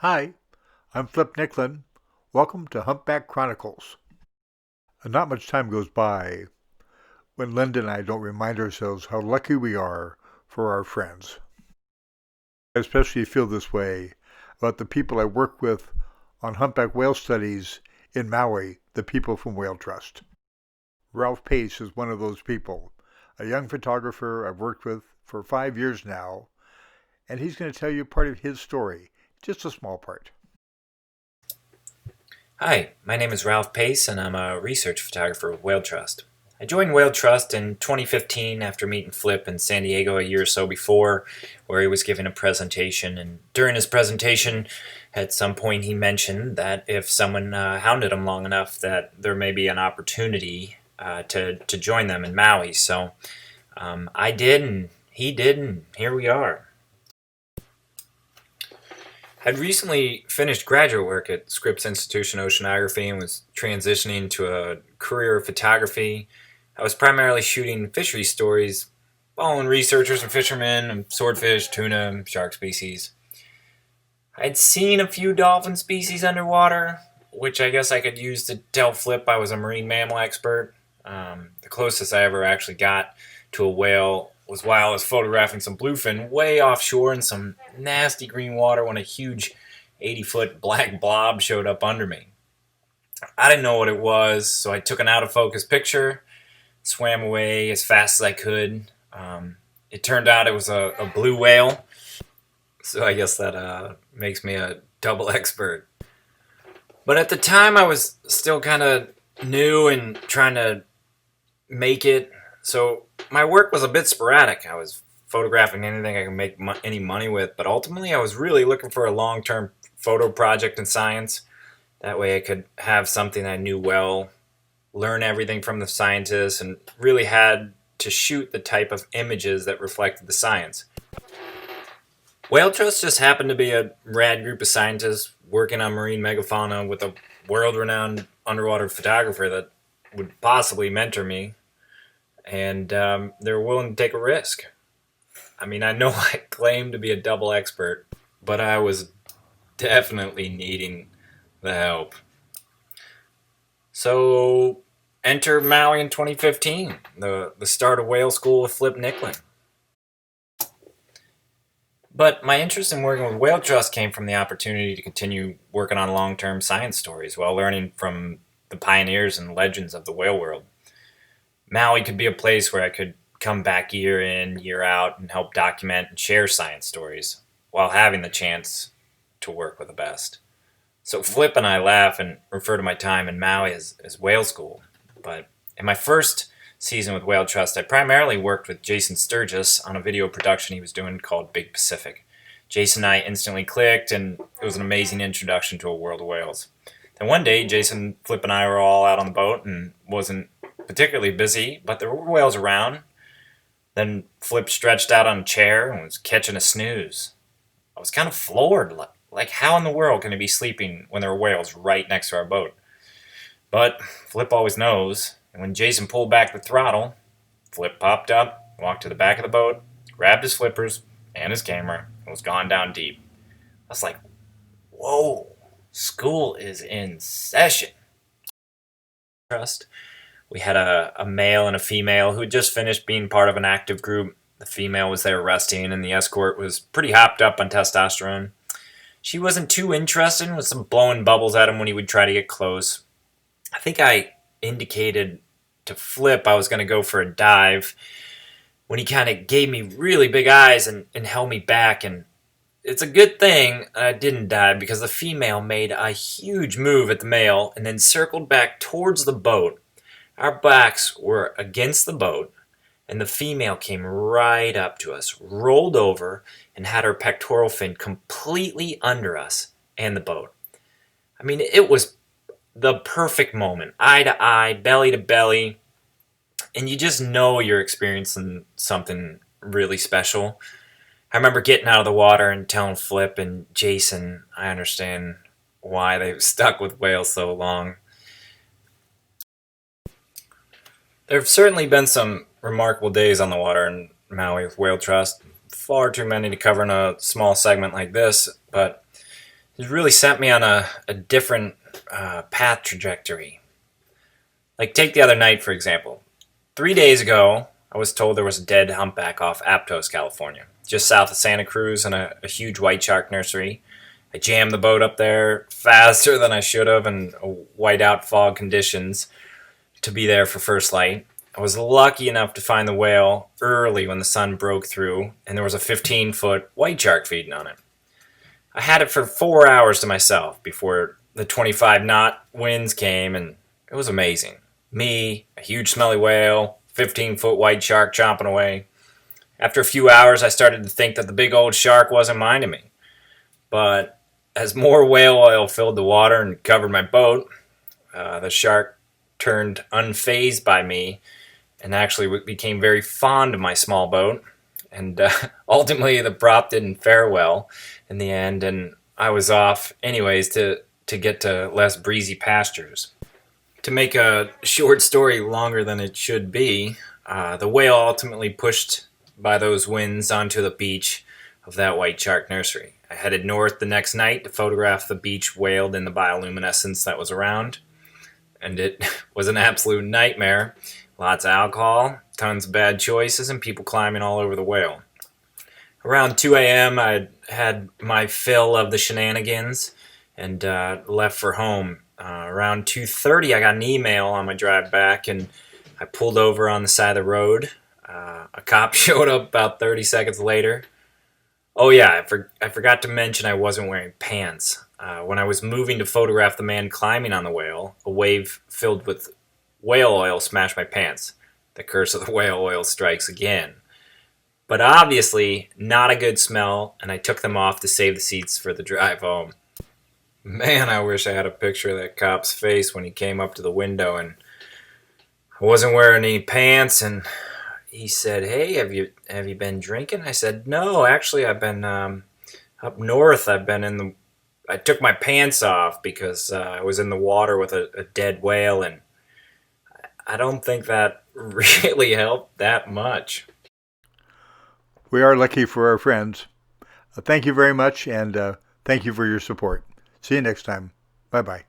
Hi, I'm Flip Nicklin. Welcome to Humpback Chronicles. Not much time goes by when Linda and I don't remind ourselves how lucky we are for our friends. I especially feel this way about the people I work with on humpback whale studies in Maui, the people from Whale Trust. Ralph Pace is one of those people, a young photographer I've worked with for 5 years now, and he's going to tell you part of his story, just a small part. Hi, my name is Ralph Pace, and I'm a research photographer with Whale Trust. I joined Whale Trust in 2015 after meeting Flip in San Diego a year or so before, where he was giving a presentation. And during his presentation, at some point he mentioned that if someone hounded him long enough, that there may be an opportunity to join them in Maui. So I did, and he did, and here we are. I'd recently finished graduate work at Scripps Institution Oceanography and was transitioning to a career of photography. I was primarily shooting fisheries stories, following researchers and fishermen and swordfish, tuna, shark species. I'd seen a few dolphin species underwater, which I guess I could use to tell Flip I was a marine mammal expert. The closest I ever actually got to a whale was while I was photographing some bluefin way offshore in some nasty green water when a huge 80-foot black blob showed up under me. I didn't know what it was, so I took an out-of-focus picture, swam away as fast as I could. It turned out it was a blue whale, so I guess that makes me a double expert. But at the time, I was still kind of new and trying to make it, so my work was a bit sporadic. I was photographing anything I could make any money with, but ultimately I was really looking for a long-term photo project in science. That way I could have something I knew well, learn everything from the scientists, and really had to shoot the type of images that reflected the science. Whale Trust just happened to be a rad group of scientists working on marine megafauna with a world-renowned underwater photographer that would possibly mentor me, and they were willing to take a risk. I mean, I know I claim to be a double expert, but I was definitely needing the help. So, enter Maui in 2015, the start of whale school with Flip Nicklin. But my interest in working with Whale Trust came from the opportunity to continue working on long-term science stories while learning from the pioneers and legends of the whale world. Maui could be a place where I could come back year in, year out, and help document and share science stories while having the chance to work with the best. So Flip and I laugh and refer to my time in Maui as whale school. But in my first season with Whale Trust, I primarily worked with Jason Sturgis on a video production he was doing called Big Pacific. Jason and I instantly clicked, and it was an amazing introduction to a world of whales. Then one day, Jason, Flip, and I were all out on the boat and wasn't particularly busy, but there were whales around. Then Flip stretched out on a chair and was catching a snooze. I was kind of floored. Like, how in the world can he be sleeping when there are whales right next to our boat? But Flip always knows, and when Jason pulled back the throttle, Flip popped up, walked to the back of the boat, grabbed his flippers and his camera, and was gone down deep. I was like, whoa, school is in session. Trust. We had a male and a female who had just finished being part of an active group. The female was there resting, and the escort was pretty hopped up on testosterone. She wasn't too interested, with some blowing bubbles at him when he would try to get close. I think I indicated to Flip I was going to go for a dive when he kind of gave me really big eyes and held me back. And it's a good thing I didn't dive because the female made a huge move at the male and then circled back towards the boat. Our backs were against the boat, and the female came right up to us, rolled over, and had her pectoral fin completely under us and the boat. I mean, it was the perfect moment, eye to eye, belly to belly, and you just know you're experiencing something really special. I remember getting out of the water and telling Flip and Jason I understand why they've stuck with whales so long. There have certainly been some remarkable days on the water in Maui with Whale Trust. Far too many to cover in a small segment like this, but It really set me on a different path trajectory. Like, take the other night, for example. 3 days ago, I was told there was a dead humpback off Aptos, California, just south of Santa Cruz in a huge white shark nursery. I jammed the boat up there faster than I should have in whiteout fog conditions to be there for first light. I was lucky enough to find the whale early when the sun broke through, and there was a 15-foot white shark feeding on it. I had it for 4 hours to myself before the 25 knot winds came, and it was amazing. Me, a huge smelly whale, 15-foot white shark chomping away. After a few hours, I started to think that the big old shark wasn't minding me. But as more whale oil filled the water and covered my boat, the shark turned unfazed by me and actually became very fond of my small boat. And ultimately, the prop didn't fare well in the end, and I was off anyways to get to less breezy pastures. To make a short story longer than it should be, the whale ultimately pushed by those winds onto the beach of that white shark nursery. I headed north the next night to photograph the beach whaled in the bioluminescence that was around, and it was an absolute nightmare. Lots of alcohol, tons of bad choices, and people climbing all over the whale. Around 2 a.m., I had my fill of the shenanigans and left for home. Around 2:30, I got an email on my drive back, and I pulled over on the side of the road. A cop showed up about 30 seconds later. Oh yeah, I forgot to mention I wasn't wearing pants. When I was moving to photograph the man climbing on the whale, a wave filled with whale oil smashed my pants. The curse of the whale oil strikes again. But obviously, not a good smell, and I took them off to save the seats for the drive home. Man, I wish I had a picture of that cop's face when he came up to the window and I wasn't wearing any pants, and he said, "Hey, have you been drinking?" I said, "No, actually, I've been up north. I took my pants off because I was in the water with a dead whale, and I don't think that really helped that much." We are lucky for our friends. Thank you very much, and thank you for your support. See you next time. Bye-bye.